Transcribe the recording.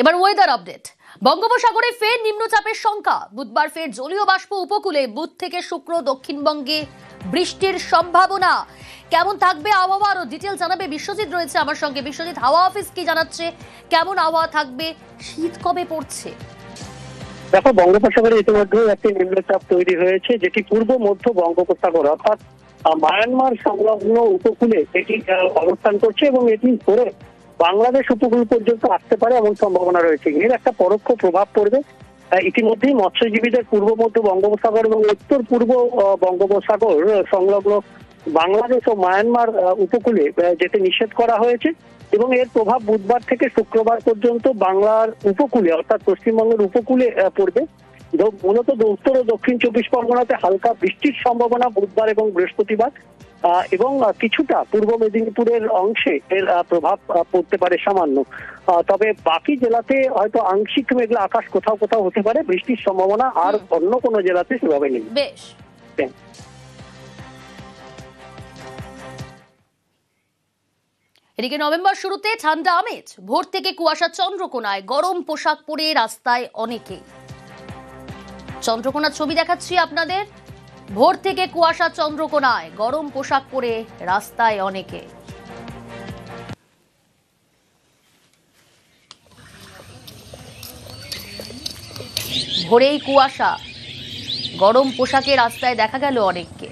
এবার weather update. বঙ্গোপসাগরে ফের নিম্নচাপের শঙ্কা। বুধবার ফের জলীয় বাষ্প উপকূলে। বুধ থেকে শুক্র দক্ষিণবঙ্গে বৃষ্টির সম্ভাবনা। কেমন থাকবে আবহাওয়া আরো ডিটেল জানাবে বিশ্বজিৎ রয়েছে আমার সঙ্গে। বিশ্বজিৎ, হাওয়া অফিস কি জানাচ্ছে, কেমন আবহাওয়া থাকবে, শীত কবে পড়ছে? দেখো, বঙ্গোপসাগরে ইতিমধ্যে একটি নিম্নচাপ তৈরি হয়েছে, যেটি পূর্ব মধ্য বঙ্গোপসাগর অর্থাৎ মায়ানমার সংলগ্ন উপকূলে এটি অবস্থান করছে এবং এটি ধরে বাংলাদেশ উপকূল পর্যন্ত আসতে পারে এমন সম্ভাবনা রয়েছে। এর একটা পরোক্ষ প্রভাব পড়বে। ইতিমধ্যেই মৎস্যজীবীদের পূর্ব মধ্য বঙ্গোপসাগর এবং উত্তর পূর্ব বঙ্গোপসাগর সংলগ্ন বাংলাদেশ ও মায়ানমার উপকূলে যেতে নিষেধ করা হয়েছে এবং এর প্রভাব বুধবার থেকে শুক্রবার পর্যন্ত বাংলার উপকূলে অর্থাৎ পশ্চিমবঙ্গের উপকূলে পড়বে। মূলত উত্তর ও দক্ষিণ 24 পরগনাতে হালকা বৃষ্টির সম্ভাবনা বুধবার এবং বৃহস্পতিবার, এবং কিছুটা পূর্ব মেদিনীপুরের অংশে এর প্রভাব পড়তে পারে সামান্য। তবে বাকি জেলাতে হয়তো আংশিক মেঘলা আকাশ কোথাও কোথাও হতে পারে, বৃষ্টির সম্ভাবনা আর অন্য কোনো জেলাতে সেভাবে নেই। বেশ। এদিকে নভেম্বর শুরুতে ঠান্ডা আমেজ। ভোর থেকে কুয়াশা চন্দ্রকোনায়। গরম পোশাক পরে রাস্তায় অনেকে। চন্দ্রকোনার ছবি দেখাচ্ছি আপনাদের। ভোর থেকে কুয়াশা চন্দ্রকোনায়। গরম পোশাক পরে রাস্তায় অনেকে। ভোরেই কুয়াশা, গরম পোশাকে রাস্তায় দেখা গেল অনেককে।